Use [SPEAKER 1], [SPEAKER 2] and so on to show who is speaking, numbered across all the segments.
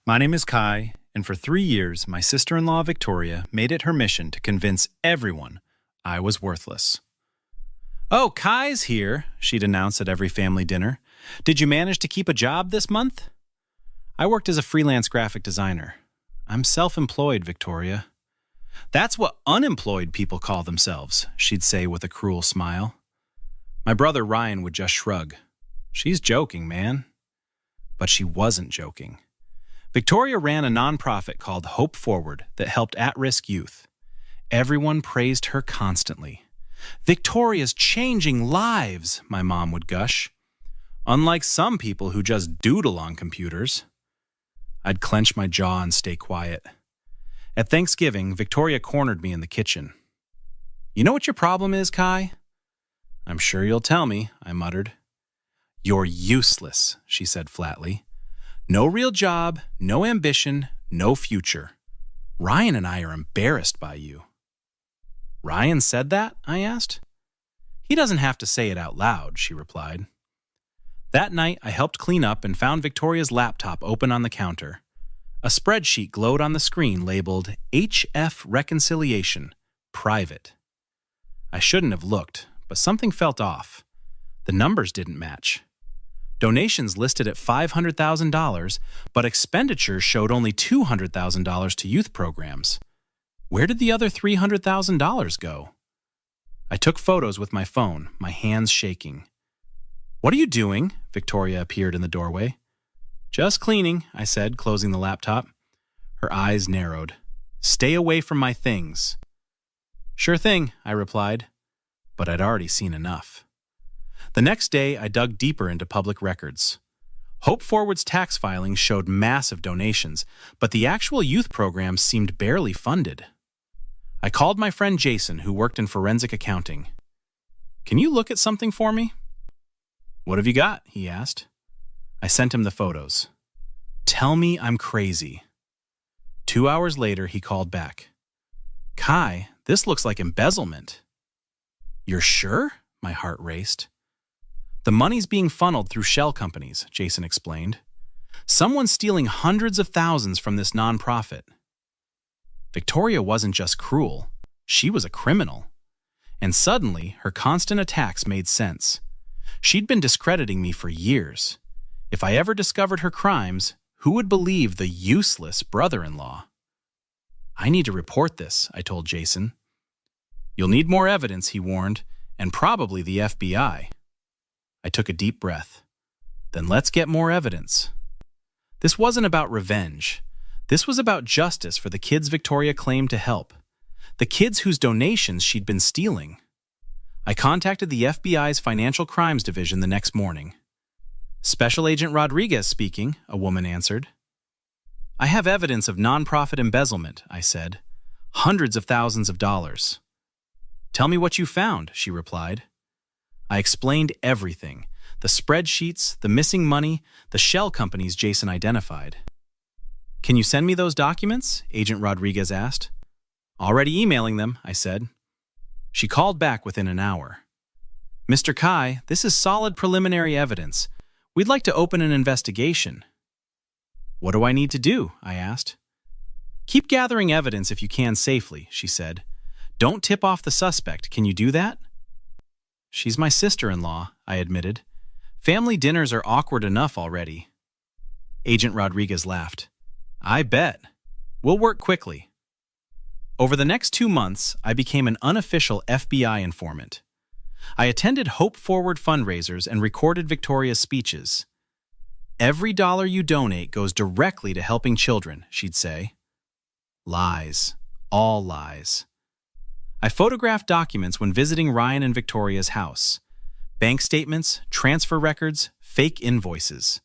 [SPEAKER 1] My name is Kai, and for 3 years, my sister-in-law Victoria made it her mission to convince everyone I was worthless. "Oh, Kai's here," she'd announce at every family dinner. "Did you manage to keep a job this month?" I worked as a freelance graphic designer. "I'm self-employed, Victoria." "That's what unemployed people call themselves," she'd say with a cruel smile. My brother Ryan would just shrug. "She's joking, man." But she wasn't joking. Victoria ran a nonprofit called Hope Forward that helped at-risk youth. Everyone praised her constantly. "Victoria's changing lives," my mom would gush. "Unlike some people who just doodle on computers." I'd clench my jaw and stay quiet. At Thanksgiving, Victoria cornered me in the kitchen. "You know what your problem is, Kai?" "I'm sure you'll tell me," I muttered. "You're useless," she said flatly. "No real job, no ambition, no future. Ryan and I are embarrassed by you." "Ryan said that?" I asked. "He doesn't have to say it out loud," she replied. That night, I helped clean up and found Victoria's laptop open on the counter. A spreadsheet glowed on the screen labeled HF Reconciliation, Private. I shouldn't have looked, but something felt off. The numbers didn't match. Donations listed at $500,000, but expenditures showed only $200,000 to youth programs. Where did the other $300,000 go? I took photos with my phone, my hands shaking. "What are you doing?" Victoria appeared in the doorway. "Just cleaning," I said, closing the laptop. Her eyes narrowed. "Stay away from my things." "Sure thing," I replied, but I'd already seen enough. The next day, I dug deeper into public records. Hope Forward's tax filings showed massive donations, but the actual youth programs seemed barely funded. I called my friend Jason, who worked in forensic accounting. "Can you look at something for me?" "What have you got?" he asked. I sent him the photos. "Tell me I'm crazy." 2 hours later, he called back. "Kai, this looks like embezzlement." "You're sure?" My heart raced. "The money's being funneled through shell companies," Jason explained. "Someone's stealing hundreds of thousands from this nonprofit." Victoria wasn't just cruel, she was a criminal. And suddenly, her constant attacks made sense. She'd been discrediting me for years. If I ever discovered her crimes, who would believe the useless brother-in-law? "I need to report this," I told Jason. "You'll need more evidence," he warned, "and probably the FBI." I took a deep breath. "Then let's get more evidence." This wasn't about revenge. This was about justice for the kids Victoria claimed to help. The kids whose donations she'd been stealing. I contacted the FBI's Financial Crimes Division the next morning. "Special Agent Rodriguez speaking," a woman answered. "I have evidence of nonprofit embezzlement," I said. "Hundreds of thousands of dollars." "Tell me what you found," she replied. I explained everything. The spreadsheets, the missing money, the shell companies Jason identified. "Can you send me those documents?" Agent Rodriguez asked. "Already emailing them," I said. She called back within an hour. "Mr. Kai, this is solid preliminary evidence. We'd like to open an investigation." "What do I need to do?" I asked. "Keep gathering evidence if you can safely," she said. "Don't tip off the suspect. Can you do that?" "She's my sister-in-law," I admitted. "Family dinners are awkward enough already." Agent Rodriguez laughed. "I bet. We'll work quickly." Over the next 2 months, I became an unofficial FBI informant. I attended Hope Forward fundraisers and recorded Victoria's speeches. "Every dollar you donate goes directly to helping children," she'd say. Lies. All lies. I photographed documents when visiting Ryan and Victoria's house. Bank statements, transfer records, fake invoices.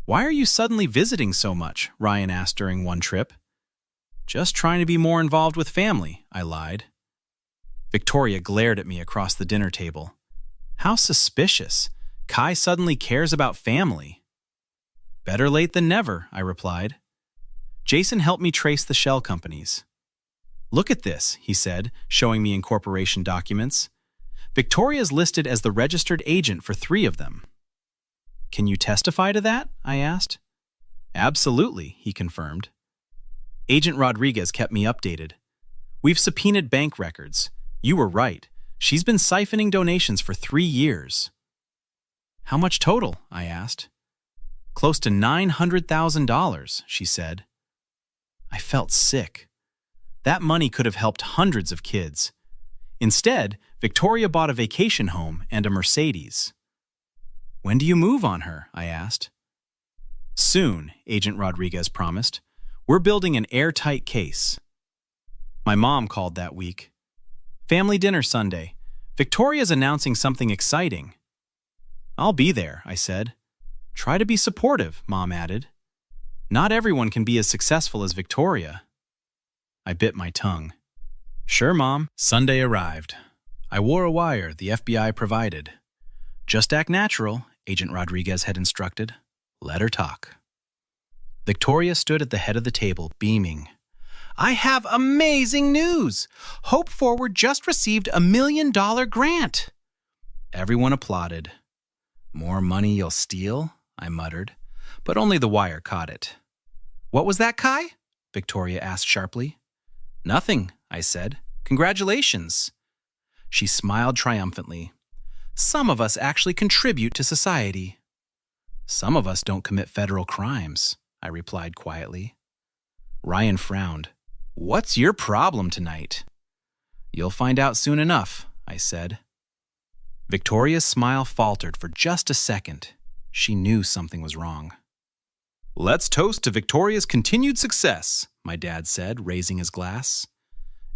[SPEAKER 1] "Why are you suddenly visiting so much?" Ryan asked during one trip. "Just trying to be more involved with family," I lied. Victoria glared at me across the dinner table. How suspicious. Kai suddenly cares about family. "Better late than never," I replied. Jason helped me trace the shell companies. "Look at this," he said, showing me incorporation documents. "Victoria's listed as the registered agent for 3 of them." "Can you testify to that?" I asked. Absolutely, he confirmed. Agent Rodriguez kept me updated. We've subpoenaed bank records. You were right. She's been siphoning donations for 3 years. How much total? I asked. Close to $900,000, she said. I felt sick. That money could have helped hundreds of kids. Instead, Victoria bought a vacation home and a Mercedes. When do you move on her? I asked. Soon, Agent Rodriguez promised. We're building an airtight case. My mom called that week. Family dinner Sunday. Victoria's announcing something exciting. I'll be there, I said. Try to be supportive, Mom added. Not everyone can be as successful as Victoria. I bit my tongue. Sure, Mom. Sunday arrived. I wore a wire the FBI provided. Just act natural, Agent Rodriguez had instructed. Let her talk. Victoria stood at the head of the table, beaming. I have amazing news! Hope Forward just received a $1 million grant. Everyone applauded. More money you'll steal? I muttered, but only the wire caught it. What was that, Kai? Victoria asked sharply. Nothing, I said. Congratulations. She smiled triumphantly. Some of us actually contribute to society. Some of us don't commit federal crimes, I replied quietly. Ryan frowned. What's your problem tonight? You'll find out soon enough, I said. Victoria's smile faltered for just a second. She knew something was wrong. Let's toast to Victoria's continued success, my dad said, raising his glass.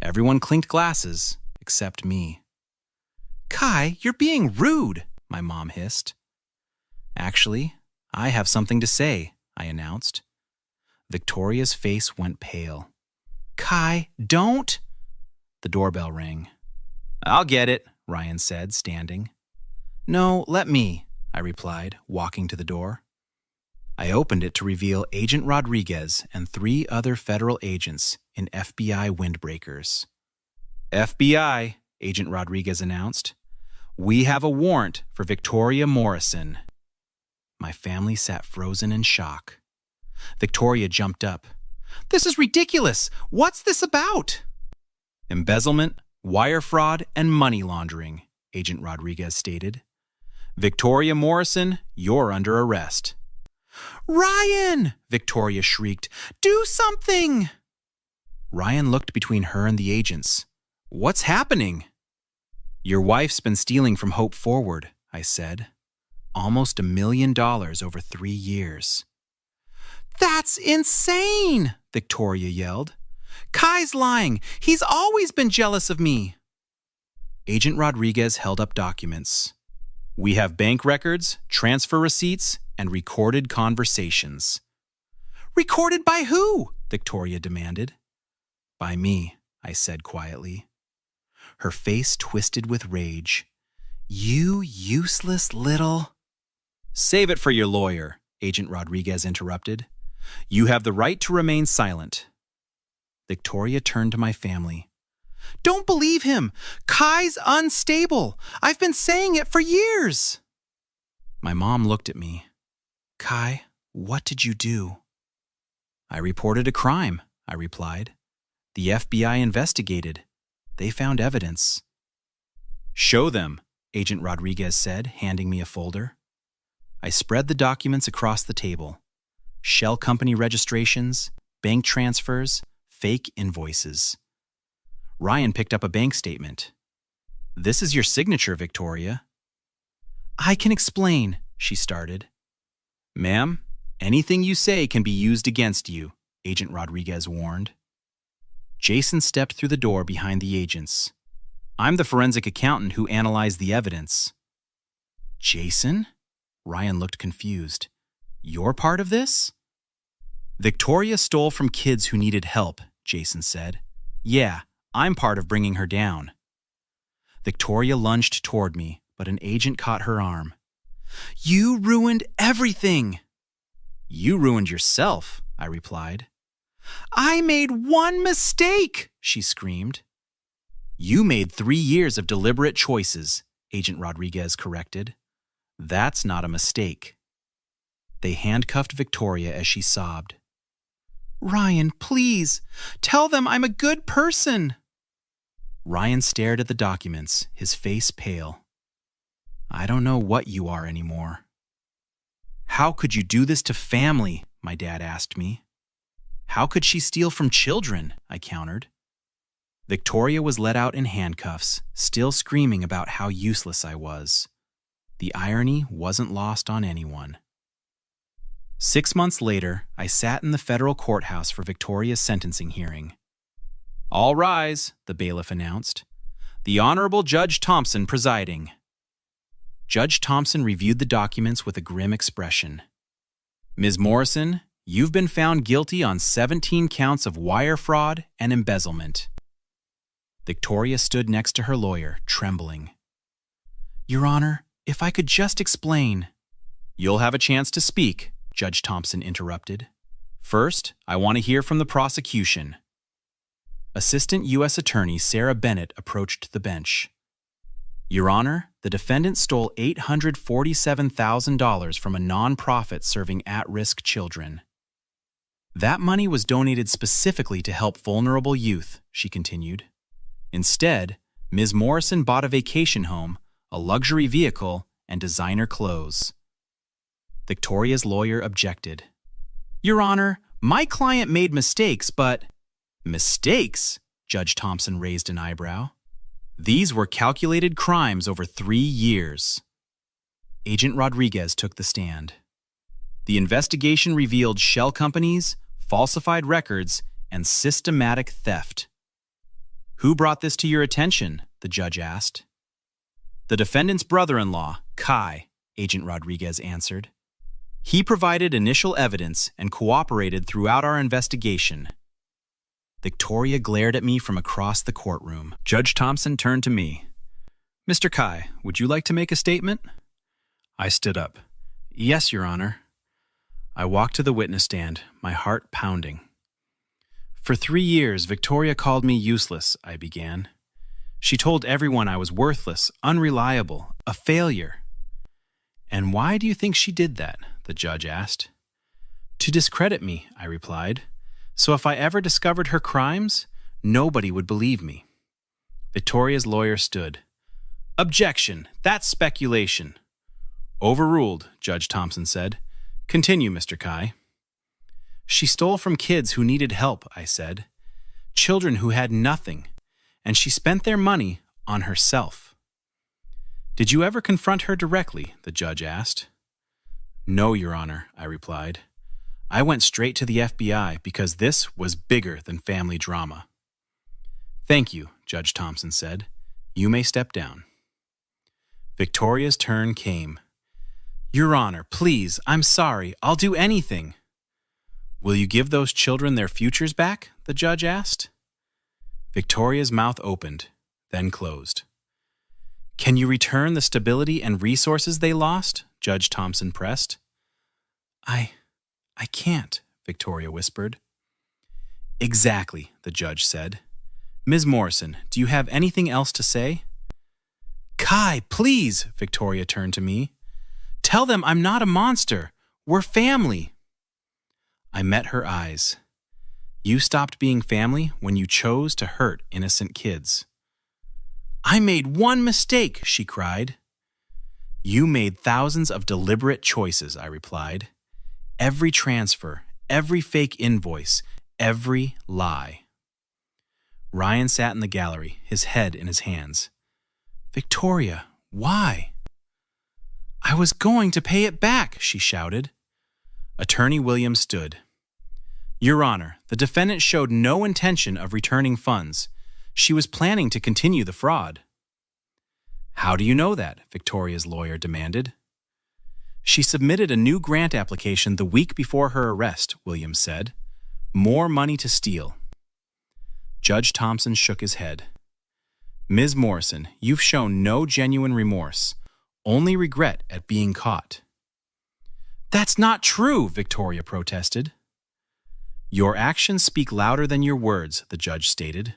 [SPEAKER 1] Everyone clinked glasses, except me. Kai, you're being rude, my mom hissed. Actually, I have something to say, I announced. Victoria's face went pale. Kai, don't! The doorbell rang. I'll get it, Ryan said, standing. No, let me, I replied, walking to the door. I opened it to reveal Agent Rodriguez and 3 other federal agents in FBI windbreakers. FBI, Agent Rodriguez announced. We have a warrant for Victoria Morrison. My family sat frozen in shock. Victoria jumped up. This is ridiculous! What's this about? Embezzlement, wire fraud, and money laundering, Agent Rodriguez stated. Victoria Morrison, you're under arrest. Ryan! Victoria shrieked. Do something! Ryan looked between her and the agents. What's happening? Your wife's been stealing from Hope Forward, I said. Almost $1 million over 3 years. That's insane! Victoria yelled. Kai's lying. He's always been jealous of me. Agent Rodriguez held up documents. We have bank records, transfer receipts, and recorded conversations. Recorded by who? Victoria demanded. By me, I said quietly. Her face twisted with rage. You useless little... Save it for your lawyer, Agent Rodriguez interrupted. You have the right to remain silent. Victoria turned to my family. Don't believe him! Kai's unstable! I've been saying it for years! My mom looked at me. Kai, what did you do? I reported a crime, I replied. The FBI investigated. They found evidence. Show them, Agent Rodriguez said, handing me a folder. I spread the documents across the table. Shell company registrations, bank transfers, fake invoices. Ryan picked up a bank statement. This is your signature, Victoria. I can explain, she started. Ma'am, anything you say can be used against you, Agent Rodriguez warned. Jason stepped through the door behind the agents. I'm the forensic accountant who analyzed the evidence. Jason? Ryan looked confused. You're part of this? Victoria stole from kids who needed help, Jason said. Yeah, I'm part of bringing her down. Victoria lunged toward me, but an agent caught her arm. You ruined everything. You ruined yourself, I replied. I made one mistake, she screamed. You made 3 years of deliberate choices, Agent Rodriguez corrected. That's not a mistake. They handcuffed Victoria as she sobbed. "Ryan, please, tell them I'm a good person." Ryan stared at the documents, his face pale. "I don't know what you are anymore." "How could you do this to family?" my dad asked me. "How could she steal from children?" I countered. Victoria was let out in handcuffs, still screaming about how useless I was. The irony wasn't lost on anyone. 6 months later, I sat in the federal courthouse for Victoria's sentencing hearing. "All rise," the bailiff announced. "The Honorable Judge Thompson presiding." Judge Thompson reviewed the documents with a grim expression. "Ms. Morrison, you've been found guilty on 17 counts of wire fraud and embezzlement." Victoria stood next to her lawyer, trembling. "Your Honor, if I could just explain." "You'll have a chance to speak," Judge Thompson interrupted. "First, I want to hear from the prosecution." Assistant U.S. Attorney Sarah Bennett approached the bench. "Your Honor, the defendant stole $847,000 from a nonprofit serving at-risk children. That money was donated specifically to help vulnerable youth," she continued. "Instead, Ms. Morrison bought a vacation home, a luxury vehicle, and designer clothes." Victoria's lawyer objected. "Your Honor, my client made mistakes, but—" "Mistakes?" Judge Thompson raised an eyebrow. "These were calculated crimes over 3 years." Agent Rodriguez took the stand. "The investigation revealed shell companies, falsified records, and systematic theft." "Who brought this to your attention?" the judge asked. "The defendant's brother-in-law, Kai," Agent Rodriguez answered. "He provided initial evidence and cooperated throughout our investigation." Victoria glared at me from across the courtroom. Judge Thompson turned to me. "Mr. Kai, would you like to make a statement?" I stood up. "Yes, Your Honor." I walked to the witness stand, my heart pounding. "For 3 years, Victoria called me useless," I began. "She told everyone I was worthless, unreliable, a failure." "And why do you think she did that?" the judge asked. "To discredit me," I replied. "So if I ever discovered her crimes, nobody would believe me." Victoria's lawyer stood. "Objection! That's speculation." "Overruled," Judge Thompson said. "Continue, Mr. Kai." "She stole from kids who needed help," I said. "Children who had nothing. And she spent their money on herself." "Did you ever confront her directly?" the judge asked. "No, Your Honor," I replied. "I went straight to the FBI because this was bigger than family drama." "Thank you," Judge Thompson said. "You may step down." Victoria's turn came. "Your Honor, please, I'm sorry. I'll do anything." "Will you give those children their futures back?" the judge asked. Victoria's mouth opened, then closed. "Can you return the stability and resources they lost?" Judge Thompson pressed. I can't," Victoria whispered. "Exactly," the judge said. "Ms. Morrison, do you have anything else to say?" "Kai, please," Victoria turned to me. "Tell them I'm not a monster. We're family." I met her eyes. "You stopped being family when you chose to hurt innocent kids." "I made one mistake," she cried. "You made thousands of deliberate choices," I replied. "Every transfer, every fake invoice, every lie." Ryan sat in the gallery, his head in his hands. "Victoria, why?" "I was going to pay it back," she shouted. Attorney Williams stood. "Your Honor, the defendant showed no intention of returning funds. She was planning to continue the fraud." "How do you know that?" Victoria's lawyer demanded. "She submitted a new grant application the week before her arrest," Williams said. "More money to steal." Judge Thompson shook his head. "Ms. Morrison, you've shown no genuine remorse, only regret at being caught." "That's not true," Victoria protested. "Your actions speak louder than your words," the judge stated.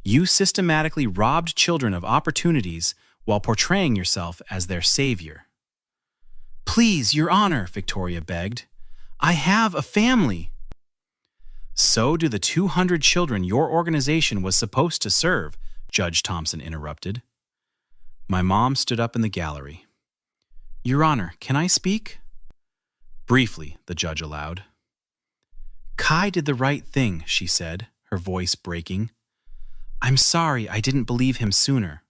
[SPEAKER 1] "You systematically robbed children of opportunities while portraying yourself as their savior." Please, Your Honor, Victoria begged. I have a family. So do the 200 children your organization was supposed to serve, Judge Thompson interrupted. My mom stood up in the gallery. Your Honor, can I speak? Briefly, the judge allowed. Kai did the right thing, she said, her voice breaking. I'm sorry I didn't believe him sooner.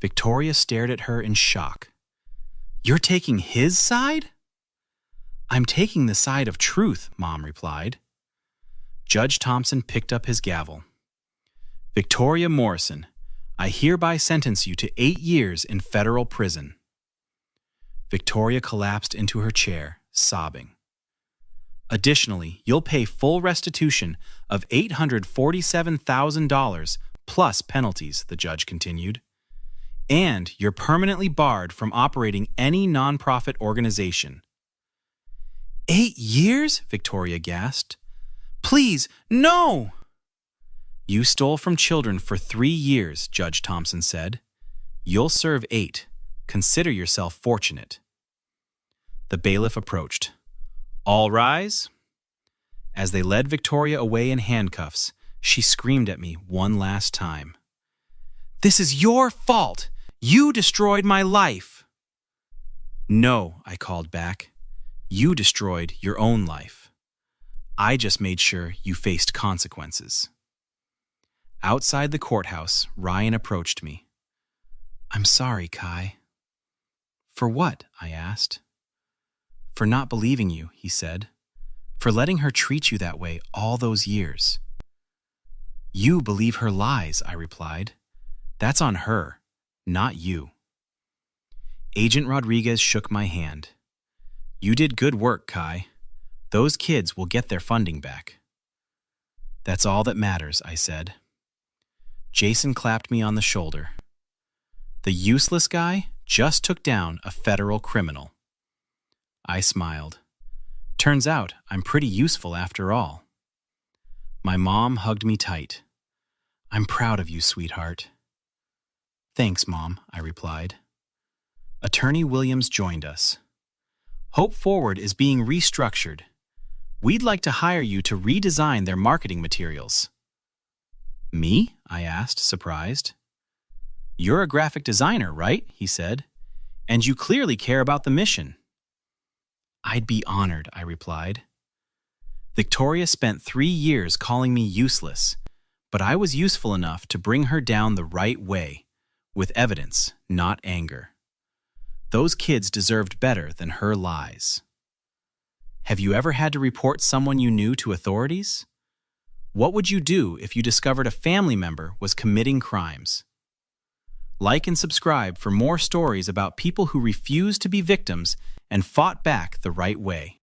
[SPEAKER 1] Victoria stared at her in shock. You're taking his side? I'm taking the side of truth, Mom replied. Judge Thompson picked up his gavel. Victoria Morrison, I hereby sentence you to 8 years in federal prison. Victoria collapsed into her chair, sobbing. Additionally, you'll pay full restitution of $847,000 plus penalties, the judge continued. And you're permanently barred from operating any nonprofit organization. 8 years? Victoria gasped. Please, no! You stole from children for 3 years, Judge Thompson said. You'll serve 8. Consider yourself fortunate. The bailiff approached. All rise. As they led Victoria away in handcuffs, she screamed at me one last time. This is your fault! You destroyed my life! No, I called back. You destroyed your own life. I just made sure you faced consequences. Outside the courthouse, Ryan approached me. I'm sorry, Kai. For what? I asked. For not believing you, he said. For letting her treat you that way all those years. You believe her lies, I replied. That's on her, not you. Agent Rodriguez shook my hand. You did good work, Kai. Those kids will get their funding back. That's all that matters, I said. Jason clapped me on the shoulder. The useless guy just took down a federal criminal. I smiled. Turns out I'm pretty useful after all. My mom hugged me tight. I'm proud of you, sweetheart. Thanks, Mom, I replied. Attorney Williams joined us. Hope Forward is being restructured. We'd like to hire you to redesign their marketing materials. Me? I asked, surprised. You're a graphic designer, right? He said. And you clearly care about the mission. I'd be honored, I replied. Victoria spent 3 years calling me useless, but I was useful enough to bring her down the right way, with evidence, not anger. Those kids deserved better than her lies. Have you ever had to report someone you knew to authorities? What would you do if you discovered a family member was committing crimes? Like and subscribe for more stories about people who refused to be victims and fought back the right way.